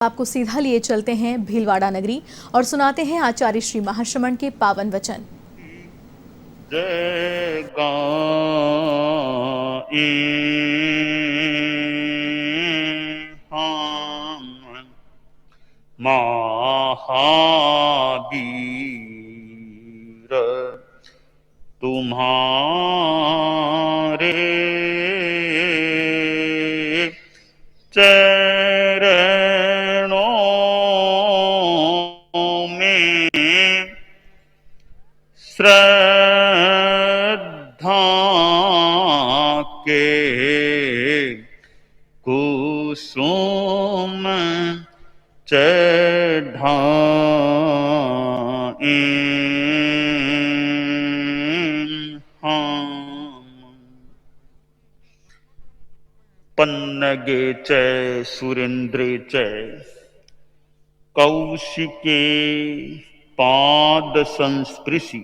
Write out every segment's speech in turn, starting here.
आपको सीधा लिए चलते हैं भीलवाड़ा नगरी और सुनाते हैं आचार्य श्री महाश्रमण के पावन वचन। जय हम महावीर तुम्हारे चरणों में श्रद्धा के कुसुम चढ़ाएं हम। पन्नगे च सुरेन्द्रे च कौशिके पाद संस्पृशि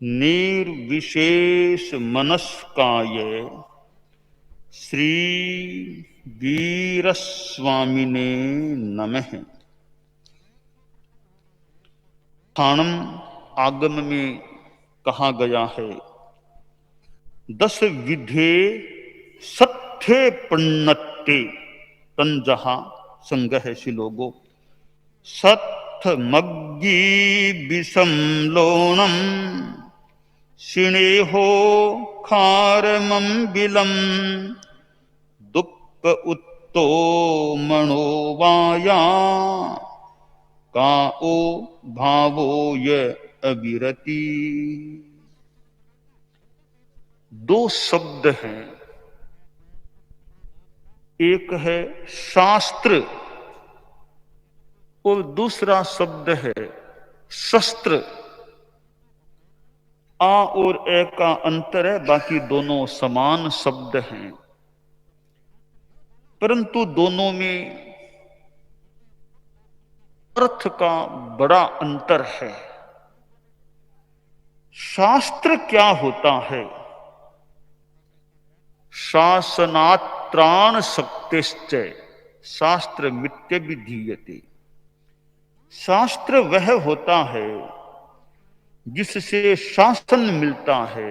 निर्विशेष मनस्काय श्री वीर स्वामिने नमः। थाणम आगम में कहा गया है, 10 विधे सत्थे पन्नत्ते तंजहा संगह शिलोगो सत्थ मग्गी विषम लोणम शिणेहो खारमं बिलम दुःख उत्तो मनोवाया काओ भावो य अविरति। 2 शब्द हैं, एक है शास्त्र और दूसरा शब्द है शस्त्र। आ और ए का अंतर है, बाकी दोनों समान शब्द हैं, परंतु दोनों में अर्थ का बड़ा अंतर है। शास्त्र क्या होता है? शासनात्राण शक्तिश्च शास्त्र मित्य विधीयते। शास्त्र वह होता है जिससे शासन मिलता है,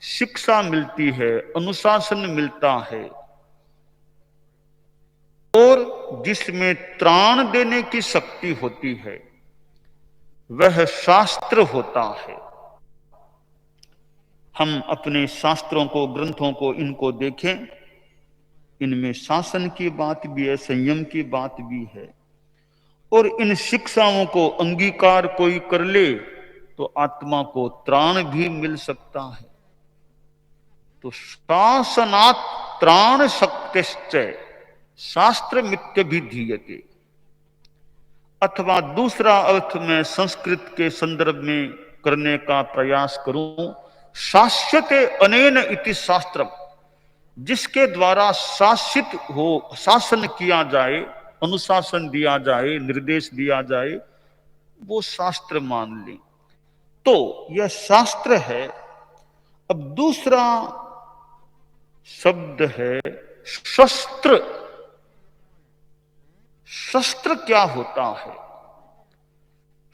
शिक्षा मिलती है, अनुशासन मिलता है और जिसमें त्राण देने की शक्ति होती है, वह शास्त्र होता है। हम अपने शास्त्रों को, ग्रंथों को, इनको देखें, इनमें शासन की बात भी है, संयम की बात भी है, और इन शिक्षाओं को अंगीकार कोई कर ले तो आत्मा को त्राण भी मिल सकता है। तो शासनात् त्राण शक्तिश्च शास्त्र मित्य भी धीयते। अथवा दूसरा अर्थ में संस्कृत के संदर्भ में करने का प्रयास करूं, शास्यते अनेन इति शास्त्रम, जिसके द्वारा शासित हो, शासन किया जाए, अनुशासन दिया जाए, निर्देश दिया जाए, वो शास्त्र मान लें, तो यह शास्त्र है। अब दूसरा शब्द है शस्त्र। शस्त्र क्या होता है?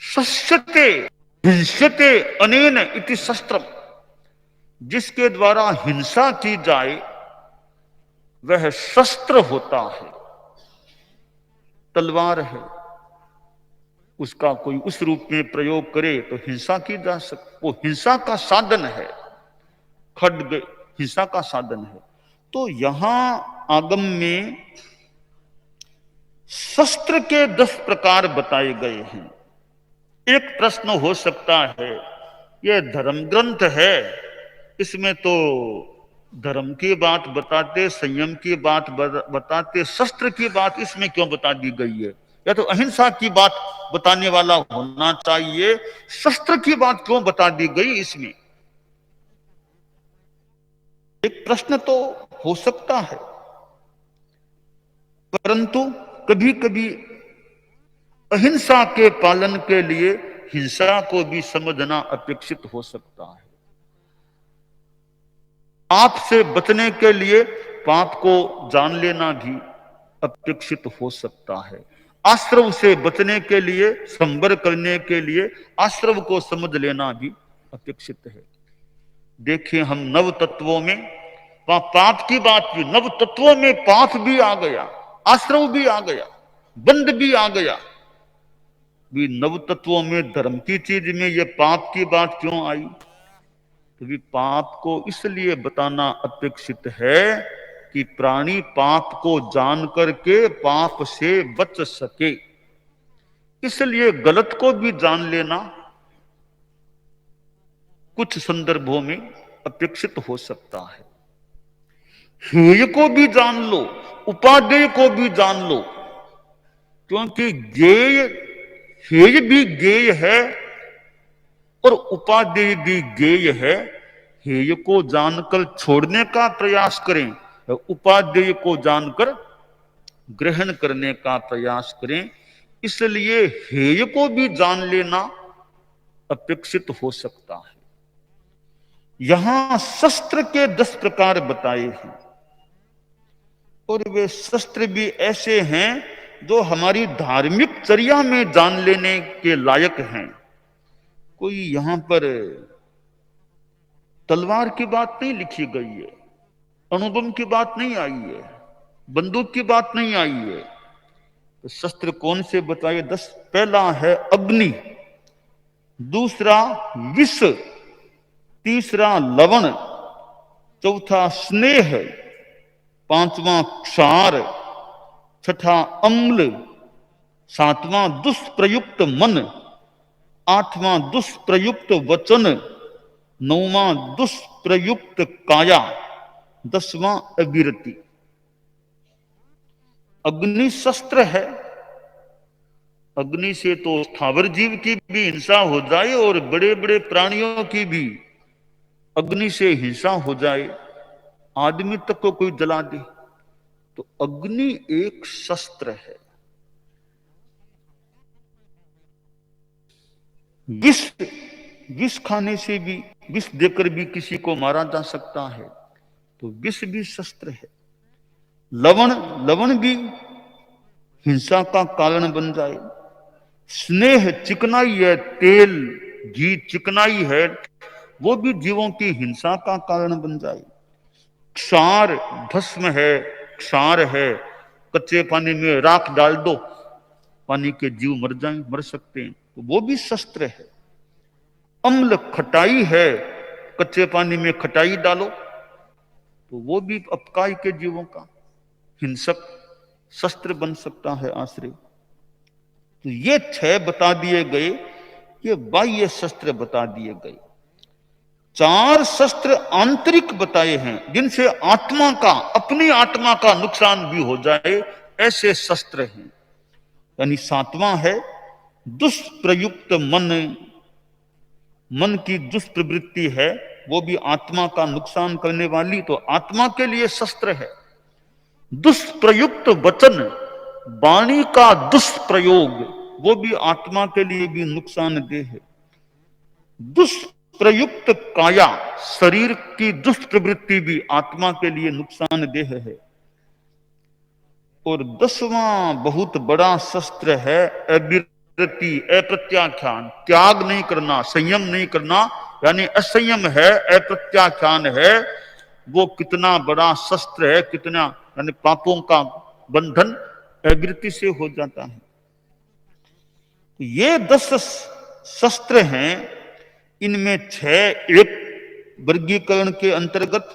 शस्यते हिंस्यते अनेन इति शस्त्रम, जिसके द्वारा हिंसा की जाए वह शस्त्र होता है। तलवार है, उसका कोई उस रूप में प्रयोग करे तो हिंसा की जा सकती, वो हिंसा का साधन है। खड्ग हिंसा का साधन है। तो यहां आगम में शस्त्र के 10 प्रकार बताए गए हैं। एक प्रश्न हो सकता है, यह धर्म ग्रंथ है, इसमें तो धर्म की बात बताते, संयम की बात बताते, शस्त्र की बात इसमें क्यों बता दी गई है? या तो अहिंसा की बात बताने वाला होना चाहिए, शस्त्र की बात क्यों बता दी गई इसमें? एक प्रश्न तो हो सकता है, परंतु कभी कभी अहिंसा के पालन के लिए हिंसा को भी समझना अपेक्षित हो सकता है। पाप से बचने के लिए पाप को जान लेना भी अपेक्षित हो सकता है। आश्रव से बचने के लिए, संवर करने के लिए आश्रव को समझ लेना भी अपेक्षित है। देखिए हम नव तत्वों में, वहां पाप की बात भी, नव तत्वों में पाप भी आ गया, आश्रव भी आ गया, बंध भी आ गया। भी नव तत्वों में धर्म की चीज में ये पाप की बात क्यों आई? तो भी पाप को इसलिए बताना अपेक्षित है कि प्राणी पाप को जान करके पाप से बच सके। इसलिए गलत को भी जान लेना कुछ संदर्भों में अपेक्षित हो सकता है। हेय को भी जान लो, उपादेय को भी जान लो, क्योंकि गेय, हेय भी गेय है और उपादेय भी गेय है। हेय को जानकर छोड़ने का प्रयास करें, उपादेय को जानकर ग्रहण करने का प्रयास करें। इसलिए हेय को भी जान लेना अपेक्षित हो सकता है। यहां शस्त्र के 10 प्रकार बताए हैं और वे शस्त्र भी ऐसे हैं जो हमारी धार्मिक चर्या में जान लेने के लायक हैं। कोई यहां पर तलवार की बात नहीं लिखी गई है, अणुबम की बात नहीं आई है, बंदूक की बात नहीं आई है। तो शस्त्र कौन से बताए? 10। पहला है अग्नि, दूसरा विष, तीसरा लवण, चौथा स्नेह, पांचवा क्षार, छठा अम्ल, सातवां दुष्प्रयुक्त मन, आठवां दुष्प्रयुक्त वचन, नौवां दुष्प्रयुक्त काया, 10वां अविरति। अग्नि शस्त्र है। अग्नि से तो स्थावर जीव की भी हिंसा हो जाए और बड़े बड़े प्राणियों की भी अग्नि से हिंसा हो जाए, आदमी तक को कोई जला दे, तो अग्नि एक शस्त्र है। विष, विष खाने से भी, विष देकर भी किसी को मारा जा सकता है, तो विष भी शस्त्र है। लवण, लवण भी हिंसा का कारण बन जाए। स्नेह चिकनाई है, तेल घी चिकनाई है, वो भी जीवों की हिंसा का कारण बन जाए। क्षार भस्म है, क्षार है, कच्चे पानी में राख डाल दो, पानी के जीव मर जाएं, मर सकते हैं, तो वो भी शस्त्र है। अम्ल खटाई है, कच्चे पानी में खटाई डालो, तो वो भी अपकाय के जीवों का हिंसक शस्त्र बन सकता है, आश्रय। तो ये 6 बता दिए गए, ये बाह्य शस्त्र बता दिए गए। 4 शस्त्र आंतरिक बताए हैं, जिनसे आत्मा का, अपनी आत्मा का नुकसान भी हो जाए, ऐसे शस्त्र हैं। यानी 7वां है दुष्प्रयुक्त मन, मन की दुष्प्रवृत्ति है, वो भी आत्मा का नुकसान करने वाली, तो आत्मा के लिए शस्त्र है। दुष्प्रयुक्त वचन, वाणी का दुष्प्रयोग, वो भी आत्मा के लिए भी नुकसानदेह है। दुष्प्रयुक्त काया, शरीर की दुष्प्रवृत्ति भी आत्मा के लिए नुकसानदेह है। और 10वां बहुत बड़ा शस्त्र है अविरति, अप्रत्याख्यान, त्याग नहीं करना, संयम नहीं करना, यानी असंयम है, अप्रत्याख्यान है। वो कितना बड़ा शस्त्र है, कितना, यानी पापों का बंधन अविरति से हो जाता है। ये 10 शस्त्र हैं। इनमें 6 एक वर्गीकरण के अंतर्गत,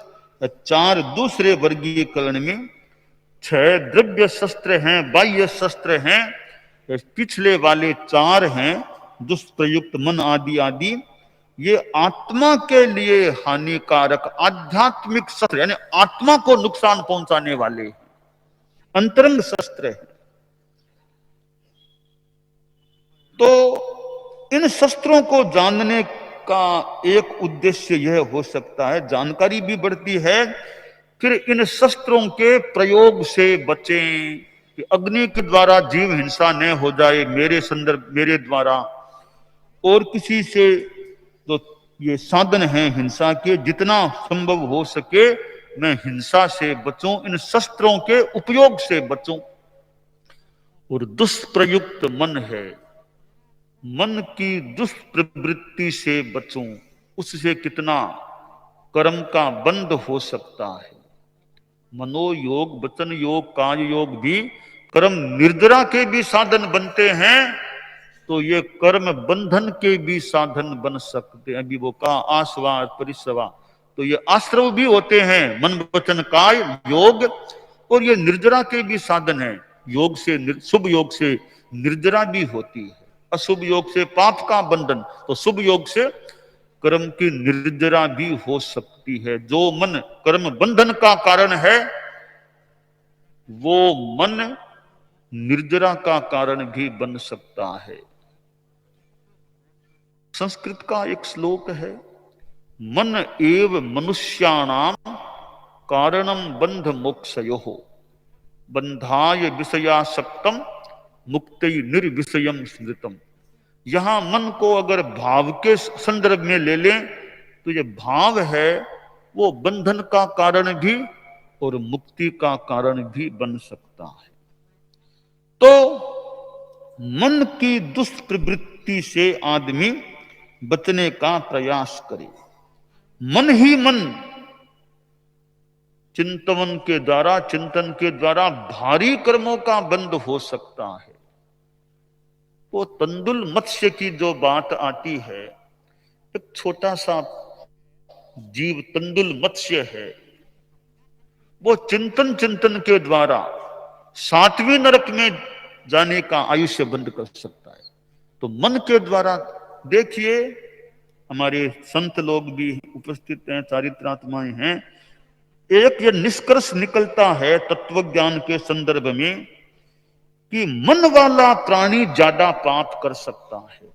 4 दूसरे वर्गीकरण में, 6 द्रव्य शस्त्र हैं, बाह्य शस्त्र हैं, पिछले वाले 4 हैं दुष्प्रयुक्त मन आदि आदि। ये आत्मा के लिए हानिकारक आध्यात्मिक शस्त्र, यानी आत्मा को नुकसान पहुंचाने वाले अंतरंग शस्त्र है। तो इन शस्त्रों को जानने का एक उद्देश्य यह हो सकता है, जानकारी भी बढ़ती है, फिर इन शस्त्रों के प्रयोग से बचें, कि अग्नि के द्वारा जीव हिंसा न हो जाए, मेरे संदर्भ, मेरे द्वारा और किसी से। तो ये साधन हैं हिंसा के, जितना संभव हो सके मैं हिंसा से बचूं, इन शस्त्रों के उपयोग से बचूं। और दुष्प्रयुक्त मन है, मन की दुष्प्रवृत्ति से बचूं, उससे कितना कर्म का बंध हो सकता है। मनोयोग, वचन योग, काज योग भी कर्म निर्जरा के भी साधन बनते हैं, तो ये कर्म बंधन के भी साधन बन सकते हैं। अभी वो कहा आस्वा परिस्वा, तो ये आश्रव भी होते हैं, मन वचन काय योग, और ये निर्जरा के भी साधन है। योग से शुभ योग से निर्जरा भी होती है, अशुभ योग से पाप का बंधन, तो शुभ योग से कर्म की निर्जरा भी हो सकती है। जो मन कर्म बंधन का कारण है, वो मन निर्जरा का कारण भी बन सकता है। संस्कृत का एक श्लोक है, मन एव मनुष्याणाम कारणम बंध मोक्षयोः, बंधाय विषयासक्तम मुक्ति निर्विषयम स्मृतम। यहां मन को अगर भाव के संदर्भ में ले लें, तो ये भाव है वो बंधन का कारण भी और मुक्ति का कारण भी बन सकता है। तो मन की दुष्प्रवृत्ति से आदमी बचने का प्रयास करे। मन ही मन चिंतन के द्वारा भारी कर्मों का बंध हो सकता है। वो तंदुल मत्स्य की जो बात आती है, एक छोटा सा जीव तंदुल मत्स्य है, वो चिंतन के द्वारा 7वें नरक में जाने का आयुष्य बंद कर सकता है। तो मन के द्वारा देखिए, हमारे संत लोग भी उपस्थित हैं, चारित्रात्माएं हैं, एक ये निष्कर्ष निकलता है तत्व ज्ञान के संदर्भ में कि मन वाला प्राणी ज्यादा पाप कर सकता है,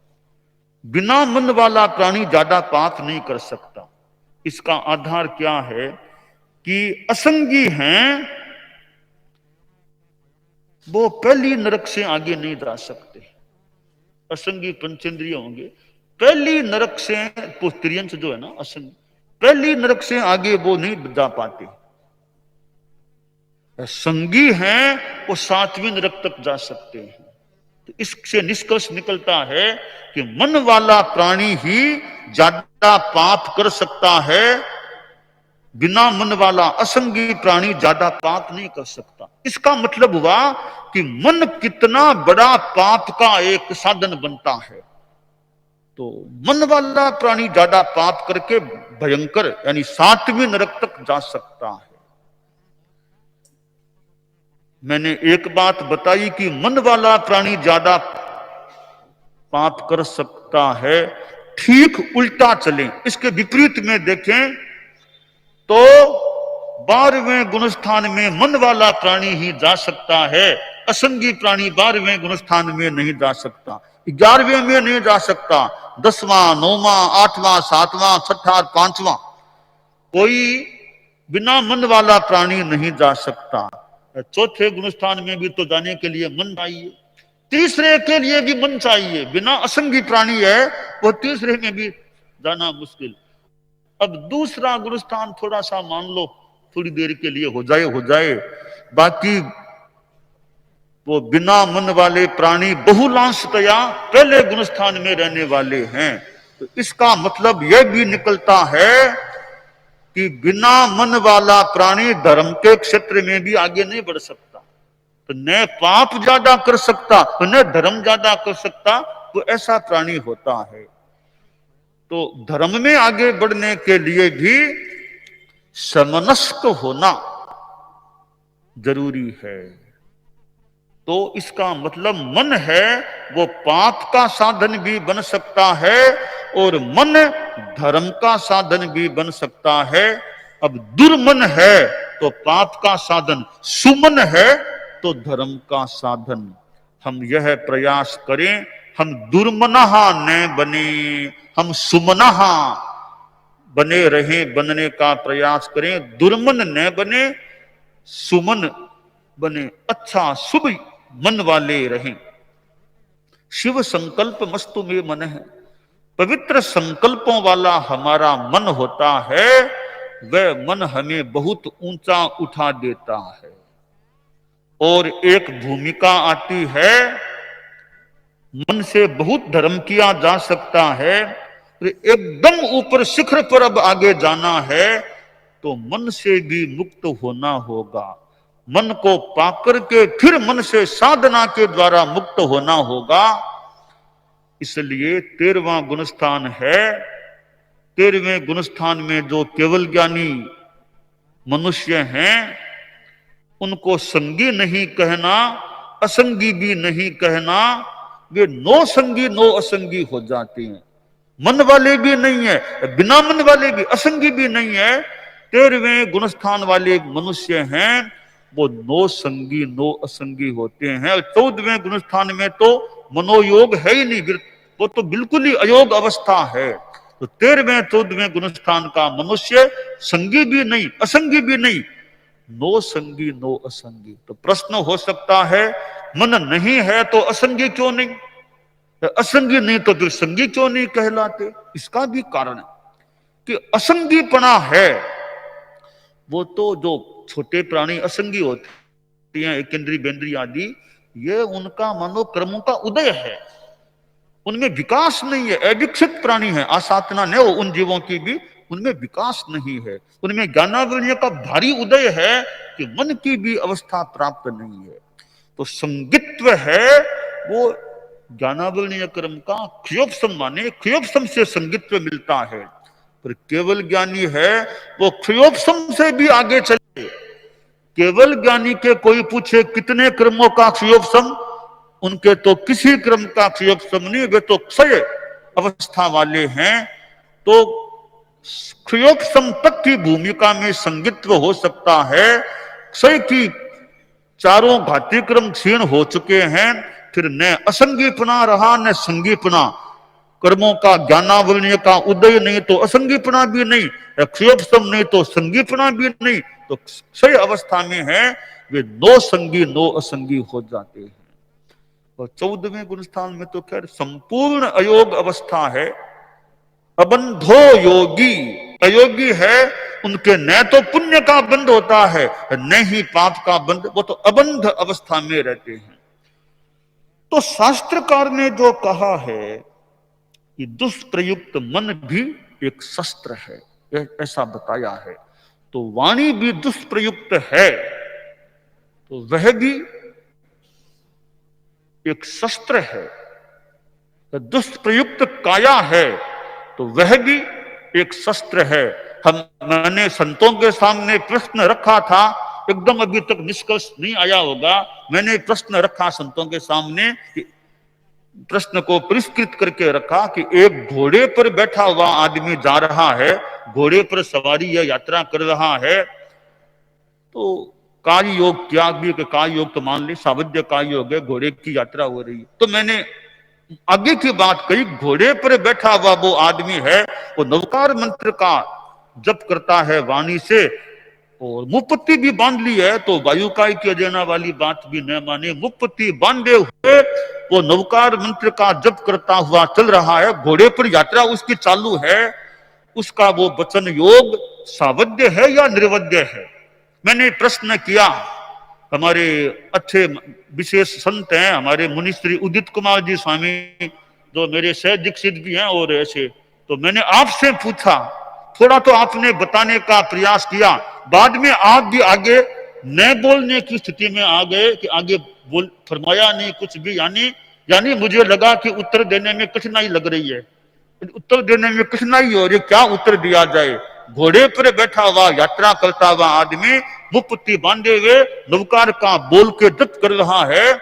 बिना मन वाला प्राणी ज्यादा पाप नहीं कर सकता। इसका आधार क्या है कि असंगी हैं, वो पहली नरक से आगे नहीं जा सकते। असंगी पंचेंद्रिय होंगे, पहली नरक से, तो त्रियंश जो है ना असंगी, पहली नरक से आगे वो नहीं जा पाते। संगी हैं वो 7वें नरक तक जा सकते हैं। तो इससे निष्कर्ष निकलता है कि मन वाला प्राणी ही ज्यादा पाप कर सकता है, बिना मन वाला असंगी प्राणी ज्यादा पाप नहीं कर सकता। इसका मतलब हुआ कि मन कितना बड़ा पाप का एक साधन बनता है। तो मन वाला प्राणी ज्यादा पाप करके भयंकर यानी 7वें नरक तक जा सकता है। मैंने एक बात बताई कि मन वाला प्राणी ज्यादा पाप कर सकता है, ठीक उल्टा चले, इसके विपरीत में देखें तो 12वें गुणस्थान में मन वाला प्राणी ही जा सकता है, असंगी प्राणी 12वें गुणस्थान में नहीं जा सकता, 11वें में नहीं जा सकता, 10वां 9वां 8वां 7वां 6ठा 5वां कोई बिना मन वाला प्राणी नहीं जा सकता। चौथे गुणस्थान में भी तो जाने के लिए मन चाहिए, तीसरे के लिए भी मन चाहिए। बिना असंगी प्राणी है वो तीसरे में भी जाना मुश्किल। अब दूसरा गुणस्थान थोड़ा सा मान लो थोड़ी देर के लिए हो जाए, बाकी वो बिना मन वाले प्राणी बहुलांशतया पहले गुणस्थान में रहने वाले हैं। तो इसका मतलब यह भी निकलता है कि बिना मन वाला प्राणी धर्म के क्षेत्र में भी आगे नहीं बढ़ सकता। तो न पाप ज्यादा कर सकता तो न धर्म ज्यादा कर सकता, तो ऐसा प्राणी होता है। तो धर्म में आगे बढ़ने के लिए भी समनस्क होना जरूरी है। तो इसका मतलब मन है वो पाप का साधन भी बन सकता है और मन धर्म का साधन भी बन सकता है। अब दुर्मन है तो पाप का साधन, सुमन है तो धर्म का साधन। हम यह प्रयास करें हम दुर्मनहा न बने, हम सुमनहा बने रहे, बनने का प्रयास करें, दुर्मन न बने, सुमन बने, अच्छा शुभ मन वाले रहें। शिव संकल्प मस्तु में मन है, पवित्र संकल्पों वाला हमारा मन होता है, वह मन हमें बहुत ऊंचा उठा देता है। और एक भूमिका आती है, मन से बहुत धर्म किया जा सकता है, तो एकदम ऊपर शिखर पर अब आगे जाना है तो मन से भी मुक्त होना होगा। मन को पाकर के फिर मन से साधना के द्वारा मुक्त होना होगा। इसलिए 13वां गुणस्थान है। 13वें गुणस्थान में जो केवल ज्ञानी मनुष्य हैं उनको संगी नहीं कहना, असंगी भी नहीं कहना, वे नो संगी नो असंगी हो जाते हैं। मन वाले भी नहीं है, बिना मन वाले भी, असंगी भी नहीं है। 13वें गुणस्थान वाले मनुष्य हैं वो नो संगी नो असंगी होते हैं। 14वें गुणस्थान में तो मनोयोग है ही नहीं, वो तो बिल्कुल ही अयोग अवस्था है। तो 13वें 14वें गुणस्थान का मनुष्य संगी भी नहीं असंगी भी नहीं, नो संगी नो असंगी। तो प्रश्न हो सकता है मन नहीं है तो असंगी क्यों नहीं, असंगी नहीं तो फिर संगी क्यों नहीं कहलाते? इसका भी कारण है कि असंगीपना है वो तो जो छोटे प्राणी असंगी होते हैं, एकेंद्रीय बेंद्रीय आदि, ये उनका मनोकर्मों का उदय है, उनमें विकास नहीं है, अविकसित प्राणी है। आसातना ने उन जीवों की भी उनमें विकास नहीं है, उनमें ज्ञानावल्य का भारी उदय है कि मन की भी अवस्था प्राप्त नहीं है। तो संगित्व है वो ज्ञानावल्य क्रम का क्षयोपशम, माने क्षयोपशम से संगित्व मिलता है। पर केवल ज्ञानी है वो क्षयोपशम से भी आगे चले। केवल ज्ञानी के कोई पूछे कितने क्रमों का क्षयोपशम, उनके तो किसी क्रम का क्षयोपशम नहीं, वे तो क्षय अवस्था वाले हैं। तो क्षयोपशम तक की भूमिका में संगित्व हो सकता है। क्षय की चारों घाती क्रम क्षीण हो चुके हैं, फिर न असंगीपना रहा न संगीपना। कर्मों का ज्ञानावल्य का उदय नहीं तो असंगीपना भी नहीं, क्षयोपशम नहीं तो संगीपना भी नहीं, तो क्षय अवस्था में है, वे नो संगी नो असंगी हो जाते हैं। और 14वें गुणस्थान में तो खैर संपूर्ण अयोग अवस्था है। अबंधो योगी, अयोगी है उनके न तो पुण्य का बंध होता है न ही पाप का बंध, वो तो अबंध अवस्था में रहते हैं। तो शास्त्रकार ने जो कहा है कि दुष्प्रयुक्त मन भी एक शस्त्र है, ऐसा बताया है। तो वाणी भी दुष्प्रयुक्त है तो वह भी एक शस्त्र है। दुष्प्रयुक्त काया है तो वह भी एक शस्त्र है। मैंने संतों के सामने प्रश्न रखा था, एकदम अभी तक निष्कर्ष नहीं आया होगा। मैंने प्रश्न रखा संतों के सामने, प्रश्न को परिष्कृत करके रखा कि एक घोड़े पर बैठा हुआ आदमी जा रहा है, घोड़े पर सवारी या यात्रा कर रहा है, तो कार्य योग त्याग भी, कार्य योग तो मान ली, सावध्य कार्य योग है, घोड़े की यात्रा हो रही है। तो मैंने आगे की बात कही, घोड़े पर बैठा हुआ वो आदमी है, वो नवकार मंत्र का जप करता है वाणी से, और मुपत्ति भी बांध ली है, तो वायुकाय की देना वाली बात भी न माने, मुपत्ति बांधे हुए वो नवकार मंत्र का जप करता हुआ चल रहा है, घोड़े पर यात्रा उसकी चालू है। उसका वो वचन योग सावध्य है या निर्वध्य है? मैंने प्रश्न किया। हमारे अच्छे विशेष संत हैं, हमारे मुनि श्री उदित कुमार जी स्वामी, जो मेरे सह दीक्षित भी हैं और ऐसे, तो मैंने आपसे पूछा, थोड़ा तो आपने बताने का प्रयास किया, बाद में आप भी आगे न बोलने की स्थिति में आ गए कि आगे बोल फरमाया नहीं कुछ भी। यानी मुझे लगा कि उत्तर देने में कठिनाई लग रही है, उत्तर देने में कठिनाई हो रही, क्या उत्तर दिया जाए? घोड़े पर बैठा हुआ यात्रा करता हुआ आदमी मुपत्ति बांधे हुए नवकार का बोल के जप कर रहा है,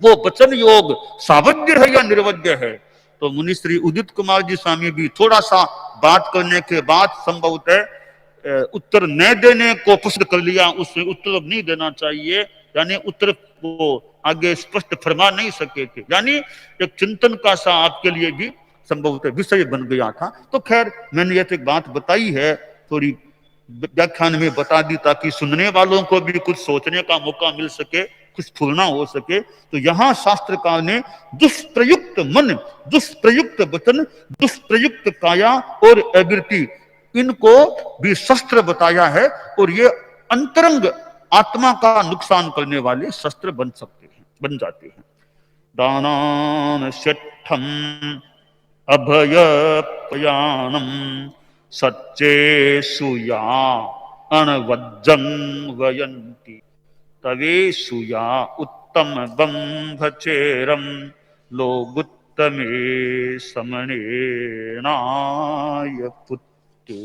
वो वचन योग सावध्य है या निर्वध्य है? तो मुनि श्री उदित कुमार जी स्वामी भी थोड़ा सा बात करने के बाद संभवतः उत्तर न देने को पसंद कर लिया, उसमें उत्तर नहीं देना चाहिए, यानी उत्तर को आगे स्पष्ट फरमा नहीं सके थे, यानी एक चिंतन का सा आपके लिए भी संभवतः विषय बन गया था। तो खैर मैंने ये एक बात बताई है, थोड़ी व्याख्यान में बता दी ताकि सुनने वालों को भी कुछ सोचने का मौका मिल सके, कुछ स्फुरना हो सके। तो यहाँ शास्त्रकार ने दुष्प्रयुक्त मन, दुष्प्रयुक्त वचन, दुष्प्रयुक्त काया और अवृत्ति, इनको भी शस्त्र बताया है। और ये अंतरंग आत्मा का नुकसान करने वाले शस्त्र बन जाते हैं। दानान शठम अभय प्रयाणम सच्चे सुया अणवज्जं वयंती तवे सुया उत्तम बंभचेरम लोगुत्तमे समनेनाय पुत्ते।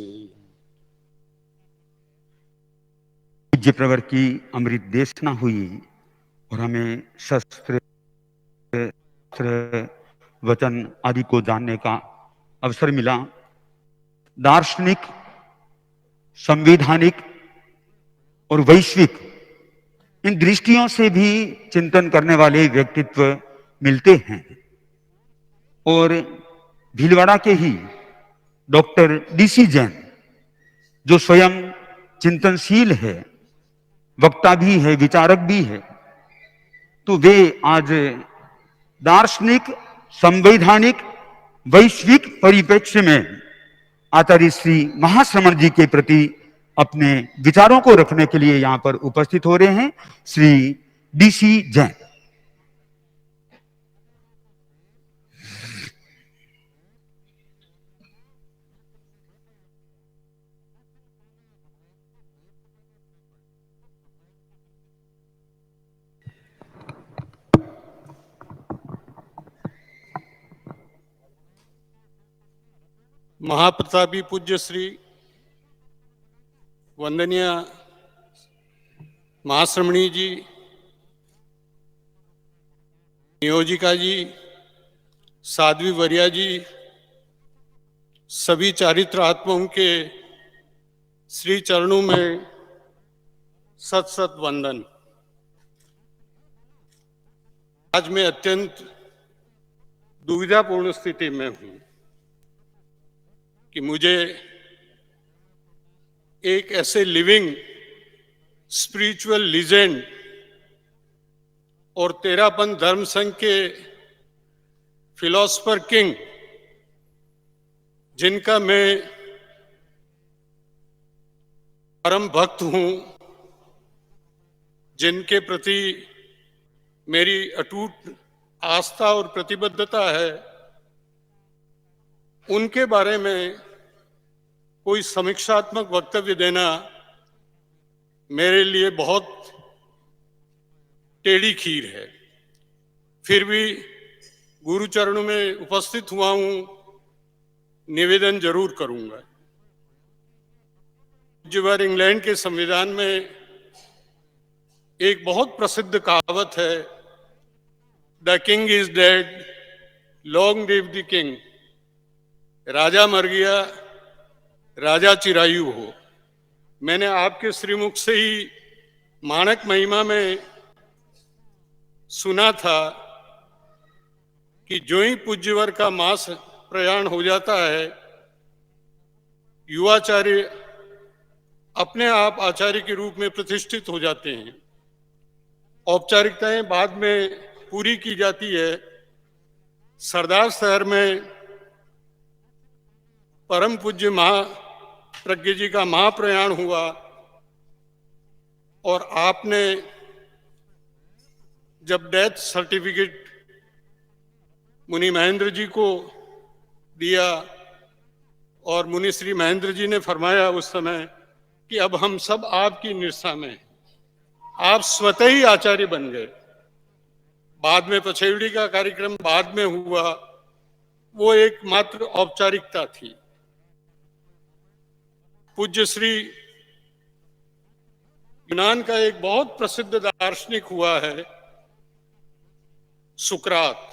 पूज्य प्रवर की अमृत देशना हुई और हमें शस्त्र वचन आदि को जानने का अवसर मिला। दार्शनिक, संवैधानिक और वैश्विक इन दृष्टियों से भी चिंतन करने वाले व्यक्तित्व मिलते हैं और भीलवाड़ा के ही डॉक्टर डीसी जैन, जो स्वयं चिंतनशील है, वक्ता भी है, विचारक भी है, तो वे आज दार्शनिक, संवैधानिक, वैश्विक परिप्रेक्ष्य में आचार्य श्री महाश्रमण जी के प्रति अपने विचारों को रखने के लिए यहां पर उपस्थित हो रहे हैं। श्री डीसी जैन। महाप्रतापी पूज्य श्री वंदनीय महाश्रमणी जी, नियोजिका जी, साध्वी वरिया जी, सभी चारित्र आत्माओं के श्री चरणों में सत सत वंदन। आज मैं अत्यंत दुविधापूर्ण स्थिति में हूं कि मुझे एक ऐसे लिविंग स्पिरिचुअल लीजेंड और तेरापंथ धर्म संघ के फिलोसफर किंग, जिनका मैं परम भक्त हूं, जिनके प्रति मेरी अटूट आस्था और प्रतिबद्धता है, उनके बारे में कोई समीक्षात्मक वक्तव्य देना मेरे लिए बहुत टेढ़ी खीर है। फिर भी गुरु चरणों में उपस्थित हुआ हूं, निवेदन जरूर करूंगा। पूज्यवर इंग्लैंड के संविधान में एक बहुत प्रसिद्ध कहावत है, the king is dead, long live the king. राजा मर गया, राजा चिरायु हो। मैंने आपके श्रीमुख से ही मानक महिमा में सुना था कि जो ही पूज्यवर का मास प्रयाण हो जाता है, युवाचार्य अपने आप आचार्य के रूप में प्रतिष्ठित हो जाते हैं। औपचारिकताएं बाद में पूरी की जाती है। सरदार शहर में परम पूज्य महाप्रज्ञ जी का महाप्रयाण हुआ और आपने जब डेथ सर्टिफिकेट मुनि महेंद्र जी को दिया और मुनि श्री महेंद्र जी ने फरमाया उस समय कि अब हम सब आपकी निष्ठा में, आप स्वतः ही आचार्य बन गए। बाद में पछेवड़ी का कार्यक्रम बाद में हुआ, वो एकमात्र औपचारिकता थी। पूज्य श्री यूनान का एक बहुत प्रसिद्ध दार्शनिक हुआ है सुकरात।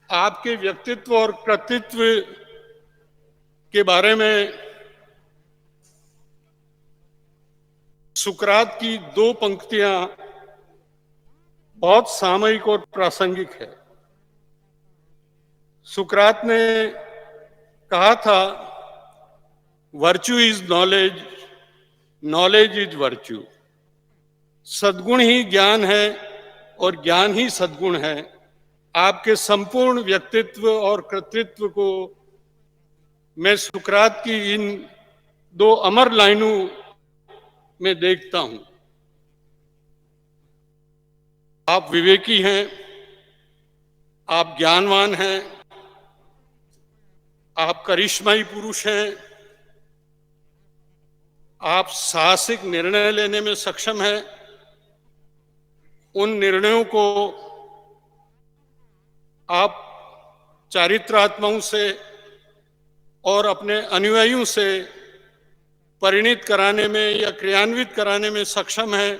आपके व्यक्तित्व और कृतित्व के बारे में सुकरात की दो पंक्तियां बहुत सामयिक और प्रासंगिक है। सुकरात ने कहा था, virtue is knowledge, knowledge is virtue. सद्गुण ही ज्ञान है और ज्ञान ही सद्गुण है। आपके संपूर्ण व्यक्तित्व और कृतित्व को मैं सुकरात की इन दो अमर लाइनों में देखता हूं। आप विवेकी हैं, आप ज्ञानवान हैं, आप करिश्माई पुरुष हैं, आप साहसिक निर्णय लेने में सक्षम हैं। उन निर्णयों को आप चारित्रात्माओं से और अपने अनुयायियों से परिणित कराने में या क्रियान्वित कराने में सक्षम हैं।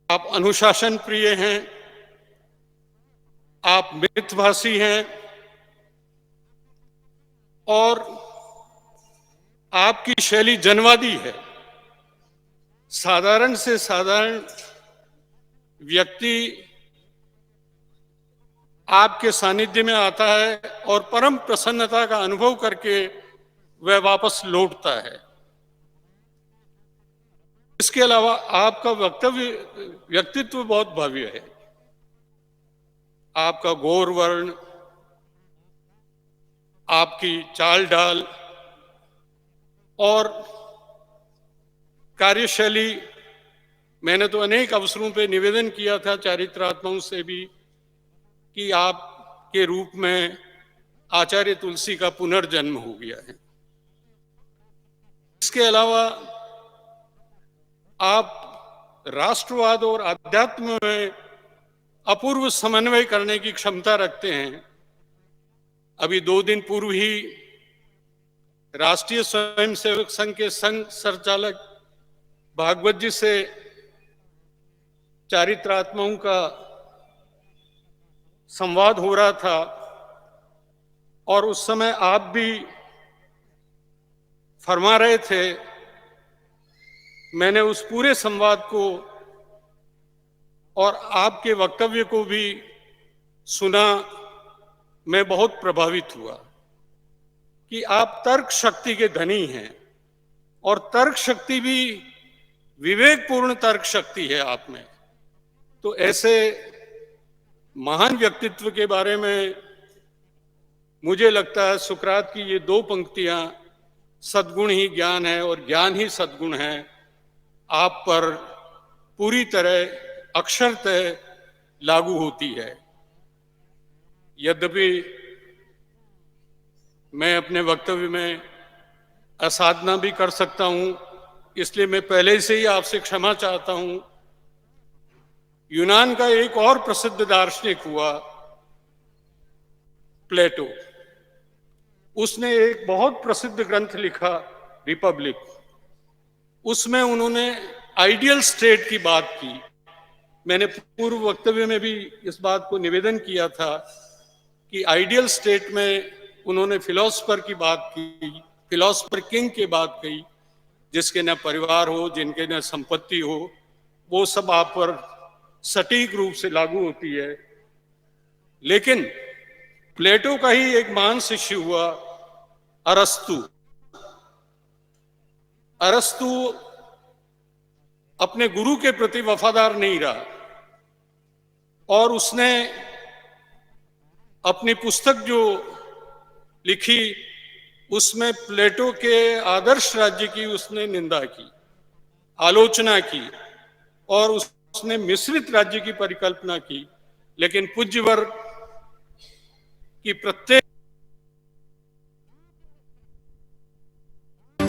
आप अनुशासन प्रिय हैं, आप मितभाषी हैं और आपकी शैली जनवादी है। साधारण से साधारण व्यक्ति आपके सानिध्य में आता है और परम प्रसन्नता का अनुभव करके वह वापस लौटता है। इसके अलावा आपका व्यक्तित्व बहुत भव्य है। आपका गौर वर्ण, आपकी चाल ढाल और कार्यशैली, मैंने तो अनेक अवसरों पे निवेदन किया था चारित्रात्माओं से भी कि आपके रूप में आचार्य तुलसी का पुनर्जन्म हो गया है। इसके अलावा आप राष्ट्रवाद और आध्यात्म में अपूर्व समन्वय करने की क्षमता रखते हैं। अभी 2 दिन पूर्व ही राष्ट्रीय स्वयंसेवक संघ के संघ संचालक भागवत जी से चारित्रात्माओं का संवाद हो रहा था और उस समय आप भी फरमा रहे थे। मैंने उस पूरे संवाद को और आपके वक्तव्य को भी सुना। मैं बहुत प्रभावित हुआ कि आप तर्क शक्ति के धनी हैं और तर्क शक्ति भी विवेकपूर्ण तर्क शक्ति है आप में। तो ऐसे महान व्यक्तित्व के बारे में मुझे लगता है सुकरात की ये 2 पंक्तियां, सद्गुण ही ज्ञान है और ज्ञान ही सद्गुण है, आप पर पूरी तरह अक्षरतः लागू होती है। यद्यपि मैं अपने वक्तव्य में असाधना भी कर सकता हूं, इसलिए मैं पहले से ही आपसे क्षमा चाहता हूं। यूनान का एक और प्रसिद्ध दार्शनिक हुआ प्लेटो। उसने एक बहुत प्रसिद्ध ग्रंथ लिखा रिपब्लिक। उसमें उन्होंने आइडियल स्टेट की बात की। मैंने पूर्व वक्तव्य में भी इस बात को निवेदन किया था कि आइडियल स्टेट में उन्होंने फिलोसफर की बात की, फिलोसफर किंग की बात कही, जिसके न परिवार हो, जिनके न संपत्ति हो, वो सब आप पर सटीक रूप से लागू होती है। लेकिन प्लेटो का ही एक महान शिष्य हुआ अरस्तु। अरस्तु अपने गुरु के प्रति वफादार नहीं रहा और उसने अपनी पुस्तक जो लिखी उसमें प्लेटो के आदर्श राज्य की उसने निंदा की, आलोचना की और उसने मिश्रित राज्य की परिकल्पना की। लेकिन पूज्य वर्ग की प्रत्येक